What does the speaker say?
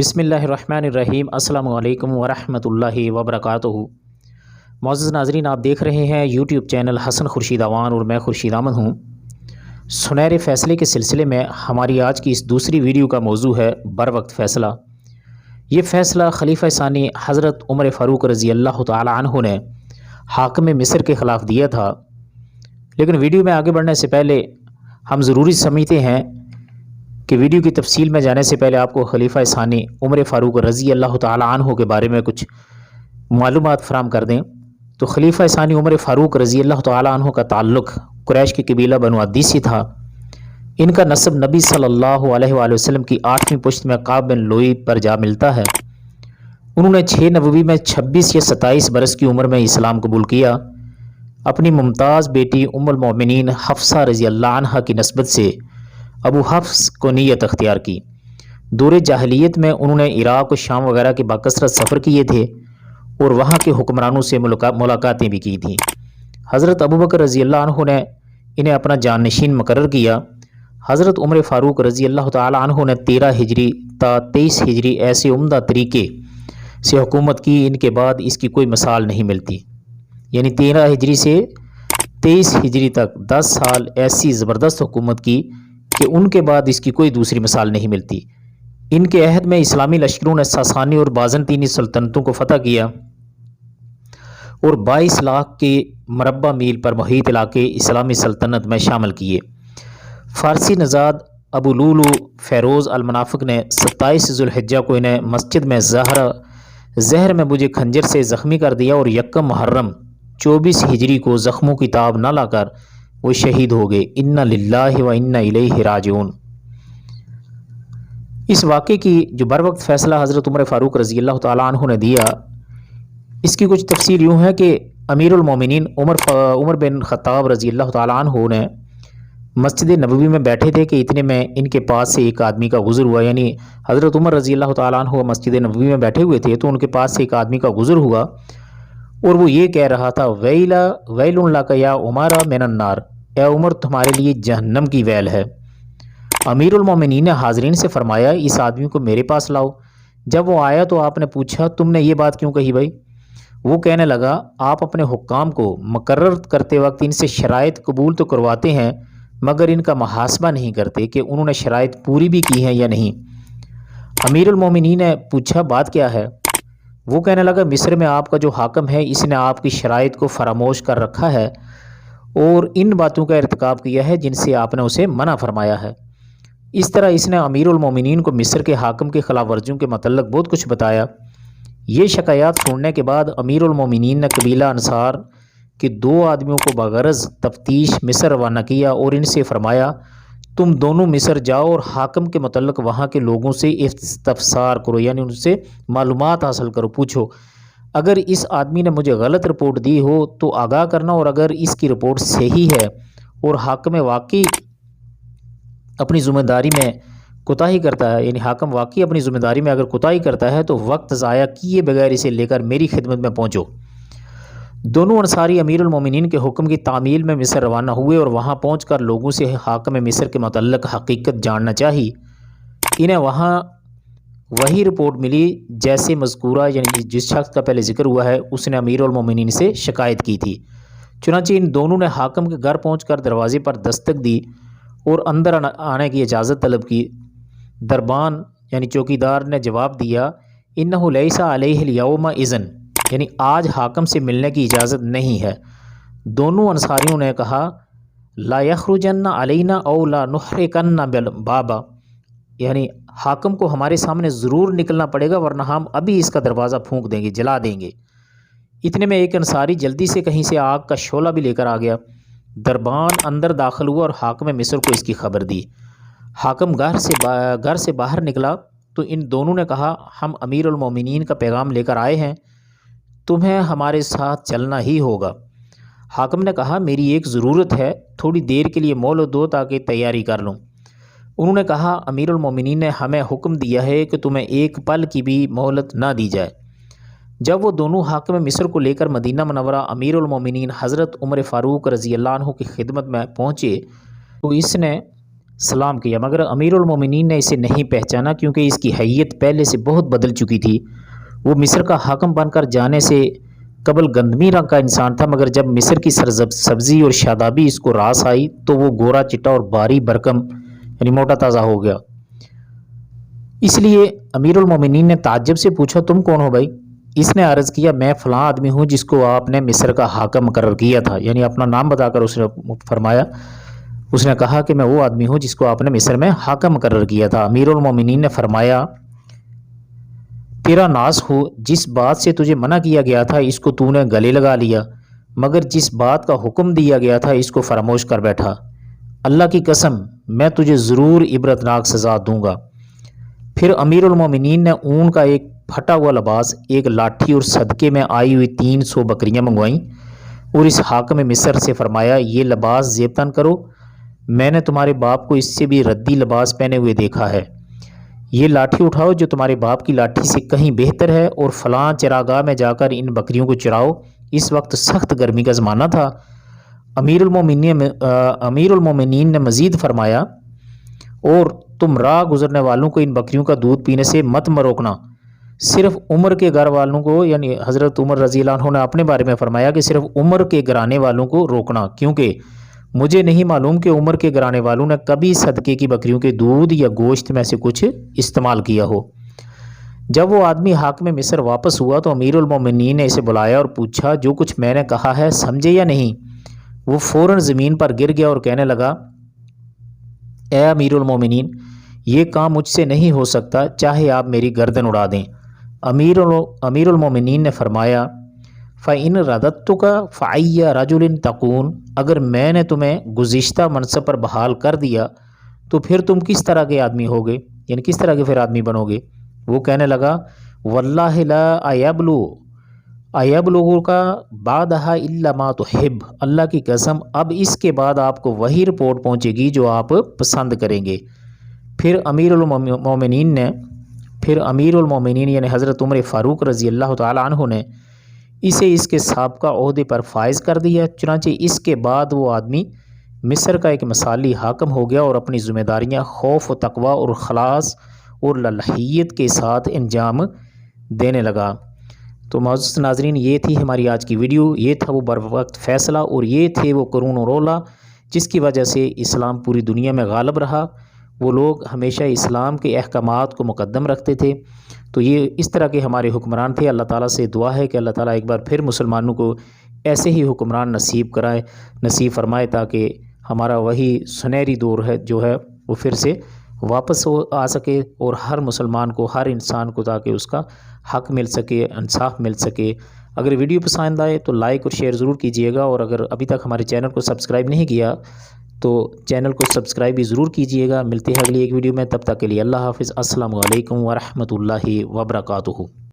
بسم اللہ الرحمن الرحیم۔ السلام علیکم ورحمۃ اللہ وبرکاتہ۔ معزز ناظرین، آپ دیکھ رہے ہیں یوٹیوب چینل حسن خورشید اوان اور میں خورشید احمد ہوں۔ سنہرے فیصلے کے سلسلے میں ہماری آج کی اس دوسری ویڈیو کا موضوع ہے بر وقت فیصلہ۔ یہ فیصلہ خلیفہ ثانی حضرت عمر فاروق رضی اللہ تعالی عنہ نے حاکم مصر کے خلاف دیا تھا، لیکن ویڈیو میں آگے بڑھنے سے پہلے ہم ضروری سمجھتے ہیں کہ ویڈیو کی تفصیل میں جانے سے پہلے آپ کو خلیفہ ثانی عمر فاروق رضی اللہ تعالی عنہ کے بارے میں کچھ معلومات فراہم کر دیں۔ تو خلیفہ ثانی عمر فاروق رضی اللہ تعالی عنہ کا تعلق قریش کے قبیلہ بنو عدی سے تھا۔ ان کا نسب نبی صلی اللہ علیہ وآلہ وسلم کی 8ویں پشت میں کعب بن لوئی پر جا ملتا ہے۔ انہوں نے 6 نبوی میں 26 یا 27 برس کی عمر میں اسلام قبول کیا۔ اپنی ممتاز بیٹی ام المؤمنین حفصہ رضی اللہ عنہ کی نسبت سے ابو حفص کو نیت اختیار کی۔ دور جاہلیت میں انہوں نے عراق و شام وغیرہ کے بکثرت سفر کیے تھے اور وہاں کے حکمرانوں سے ملاقاتیں بھی کی تھیں۔ حضرت ابوبکر رضی اللہ عنہ نے انہیں اپنا جانشین مقرر کیا۔ حضرت عمر فاروق رضی اللہ تعالی عنہ نے 13 ہجری تا 23 ہجری ایسے عمدہ طریقے سے حکومت کی، ان کے بعد اس کی کوئی مثال نہیں ملتی۔ یعنی 13 ہجری سے 23 ہجری تک 10 سال ایسی زبردست حکومت کی کہ ان کے بعد اس کی کوئی دوسری مثال نہیں ملتی۔ ان کے عہد میں اسلامی لشکروں نے ساسانی اور بازنطینی سلطنتوں کو فتح کیا اور 22 لاکھ کے مربع میل پر محیط علاقے اسلامی سلطنت میں شامل کیے۔ فارسی نژاد ابو لولو فیروز المنافق نے 27 ذوالحجہ کو انہیں مسجد میں زہر میں مجھے خنجر سے زخمی کر دیا اور یکم محرم 24 ہجری کو زخموں کی تاب نہ لا کر وہ شہید ہو گئے۔ انا للہ و انا الیہ راجعون۔ اس واقعے کی جو بر وقت فیصلہ حضرت عمر فاروق رضی اللہ تعالی عنہ نے دیا، اس کی کچھ تفصیل یوں ہے کہ امیر المومنین عمر بن خطاب رضی اللہ تعالی عنہ نے مسجد نبوی میں بیٹھے تھے کہ اتنے میں ان کے پاس سے ایک آدمی کا گزر ہوا۔ یعنی حضرت عمر رضی اللہ تعالی عنہ مسجد نبوی میں بیٹھے ہوئے تھے تو ان کے پاس سے ایک آدمی کا گزر ہوا اور وہ یہ کہہ رہا تھا، ویل لک یا عمر من النار، اے عمر تمہارے لیے جہنم کی ویل ہے۔ امیر المومنین نے حاضرین سے فرمایا، اس آدمی کو میرے پاس لاؤ۔ جب وہ آیا تو آپ نے پوچھا، تم نے یہ بات کیوں کہی بھائی؟ وہ کہنے لگا، آپ اپنے حکام کو مقرر کرتے وقت ان سے شرائط قبول تو کرواتے ہیں مگر ان کا محاسبہ نہیں کرتے کہ انہوں نے شرائط پوری بھی کی ہیں یا نہیں۔ امیر المومنین نے پوچھا، بات کیا ہے؟ وہ کہنے لگا، مصر میں آپ کا جو حاکم ہے اس نے آپ کی شرائط کو فراموش کر رکھا ہے اور ان باتوں کا ارتکاب کیا ہے جن سے آپ نے اسے منع فرمایا ہے۔ اس طرح اس نے امیر المومنین کو مصر کے حاکم کے خلاف ورزیوں کے متعلق بہت کچھ بتایا۔ یہ شکایات سننے کے بعد امیر المومنین نے قبیلہ انصار کے 2 آدمیوں کو بغرض تفتیش مصر روانہ کیا اور ان سے فرمایا، تم دونوں مصر جاؤ اور حاکم کے متعلق وہاں کے لوگوں سے استفسار کرو، یعنی ان سے معلومات حاصل کرو، پوچھو۔ اگر اس آدمی نے مجھے غلط رپورٹ دی ہو تو آگاہ کرنا، اور اگر اس کی رپورٹ صحیح ہے اور حاکم واقعی اپنی ذمہ داری میں کوتاہی کرتا ہے، یعنی حاکم واقعی اپنی ذمہ داری میں اگر کوتاہی کرتا ہے تو وقت ضائع کیے بغیر اسے لے کر میری خدمت میں پہنچو۔ دونوں انصاری امیر المومنین کے حکم کی تعمیل میں مصر روانہ ہوئے اور وہاں پہنچ کر لوگوں سے حاکم مصر کے متعلق حقیقت جاننا چاہی۔ انہیں وہاں وہی رپورٹ ملی جیسے مذکورہ، یعنی جس شخص کا پہلے ذکر ہوا ہے اس نے امیر المومنین سے شکایت کی تھی۔ چنانچہ ان دونوں نے حاکم کے گھر پہنچ کر دروازے پر دستک دی اور اندر آنے کی اجازت طلب کی۔ دربان یعنی چوکیدار نے جواب دیا، انہ لیس علیہ الیوم اذن، یعنی آج حاکم سے ملنے کی اجازت نہیں ہے۔ دونوں انصاریوں نے کہا، لا یخرجن علینا او لا نحرکن بابا، یعنی حاکم کو ہمارے سامنے ضرور نکلنا پڑے گا ورنہ ہم ابھی اس کا دروازہ پھونک دیں گے، جلا دیں گے۔ اتنے میں ایک انصاری جلدی سے کہیں سے آگ کا شعلہ بھی لے کر آ گیا۔ دربان اندر داخل ہوا اور حاکم مصر کو اس کی خبر دی۔ حاکم گھر سے باہر نکلا تو ان دونوں نے کہا، ہم امیر المومنین کا پیغام لے کر آئے ہیں، تمہیں ہمارے ساتھ چلنا ہی ہوگا۔ حاکم نے کہا، میری ایک ضرورت ہے، تھوڑی دیر کے لیے مہلت دو تاکہ تیاری کر لوں۔ انہوں نے کہا، امیر المومنین نے ہمیں حکم دیا ہے کہ تمہیں ایک پل کی بھی مہلت نہ دی جائے۔ جب وہ دونوں حاکم مصر کو لے کر مدینہ منورہ امیر المومنین حضرت عمر فاروق رضی اللہ عنہ کی خدمت میں پہنچے تو اس نے سلام کیا، مگر امیر المومنین نے اسے نہیں پہچانا کیونکہ اس کی حیت پہلے سے بہت بدل چکی تھی۔ وہ مصر کا حاکم بن کر جانے سے قبل گندمی رنگ کا انسان تھا، مگر جب مصر کی سبزی اور شادابی اس کو راس آئی تو وہ گورا چٹا اور باری برکم یعنی موٹا تازہ ہو گیا۔ اس لیے امیر المومنین نے تعجب سے پوچھا، تم کون ہو بھائی؟ اس نے عرض کیا، میں فلاں آدمی ہوں جس کو آپ نے مصر کا حاکم مقرر کیا تھا، یعنی اپنا نام بتا کر اس نے فرمایا، اس نے کہا کہ میں وہ آدمی ہوں جس کو آپ نے مصر میں حاکم مقرر کیا تھا۔ امیر المومنین نے فرمایا، تیرا ناس ہو، جس بات سے تجھے منع کیا گیا تھا اس کو تو نے گلے لگا لیا، مگر جس بات کا حکم دیا گیا تھا اس کو فراموش کر بیٹھا۔ اللہ کی قسم میں تجھے ضرور عبرتناک سزا دوں گا۔ پھر امیر المومنین نے اون کا ایک پھٹا ہوا لباس، ایک لاٹھی اور صدقے میں آئی ہوئی 300 بکریاں منگوائیں اور اس حاکم مصر سے فرمایا، یہ لباس زیبتن کرو، میں نے تمہارے باپ کو اس سے بھی ردی لباس پہنے ہوئے دیکھا ہے۔ یہ لاٹھی اٹھاؤ جو تمہارے باپ کی لاٹھی سے کہیں بہتر ہے، اور فلاں چراگاہ میں جا کر ان بکریوں کو چراؤ۔ اس وقت سخت گرمی کا زمانہ تھا۔ امیر المومنین نے مزید فرمایا، اور تم راہ گزرنے والوں کو ان بکریوں کا دودھ پینے سے مت روکنا۔ صرف عمر کے گھر والوں کو، یعنی حضرت عمر رضی اللہ عنہ نے اپنے بارے میں فرمایا کہ صرف عمر کے گھرانے والوں کو روکنا، کیونکہ مجھے نہیں معلوم کہ عمر کے گھرانے والوں نے کبھی صدقے کی بکریوں کے دودھ یا گوشت میں سے کچھ استعمال کیا ہو۔ جب وہ آدمی حاکم مصر واپس ہوا تو امیر المومنین نے اسے بلایا اور پوچھا، جو کچھ میں نے کہا ہے سمجھے یا نہیں؟ وہ فوراً زمین پر گر گیا اور کہنے لگا، اے امیر المومنین، یہ کام مجھ سے نہیں ہو سکتا، چاہے آپ میری گردن اڑا دیں۔ امیر المومنین نے فرمایا، فَإِنْ رَدَدْتُكَ فَأَيَّ رَجُلٍ تَكُونُ، اگر میں نے تمہیں گزشتہ منصب پر بحال کر دیا تو پھر تم کس طرح کے آدمی ہوگے، یعنی کس طرح کے پھر آدمی بنو گے؟ وہ کہنے لگا، وَاللَّهِ لَا أَيَبْلُغُكَ بَعْدَهَا إِلَّا مَا تُحِبُّ، اللہ کی قسم اب اس کے بعد آپ کو وہی رپورٹ پہنچے گی جو آپ پسند کریں گے۔ پھر امیر المومنین یعنی حضرت عمر فاروق رضی اللہ تعالی عنہ نے اسے اس کے سابقہ عہدے پر فائز کر دیا۔ چنانچہ اس کے بعد وہ آدمی مصر کا ایک مثالی حاکم ہو گیا اور اپنی ذمہ داریاں خوف و تقوی اور خلاص اور للہیت کے ساتھ انجام دینے لگا۔ تو معزز ناظرین، یہ تھی ہماری آج کی ویڈیو، یہ تھا وہ بروقت فیصلہ، اور یہ تھے وہ قرون و رولا جس کی وجہ سے اسلام پوری دنیا میں غالب رہا۔ وہ لوگ ہمیشہ اسلام کے احکامات کو مقدم رکھتے تھے۔ تو یہ اس طرح کے ہمارے حکمران تھے۔ اللہ تعالیٰ سے دعا ہے کہ اللہ تعالیٰ ایک بار پھر مسلمانوں کو ایسے ہی حکمران نصیب فرمائے، تاکہ ہمارا وہی سنہری دور ہے جو ہے وہ پھر سے واپس آ سکے، اور ہر مسلمان کو، ہر انسان کو، تاکہ اس کا حق مل سکے، انصاف مل سکے۔ اگر ویڈیو پسند آئے تو لائک اور شیئر ضرور کیجیے گا، اور اگر ابھی تک ہمارے چینل کو سبسکرائب نہیں کیا تو چینل کو سبسکرائب بھی ضرور کیجیے گا۔ ملتے ہیں اگلی ایک ویڈیو میں، تب تک کے لیے اللہ حافظ۔ السلام علیکم ورحمۃ اللہ وبرکاتہ۔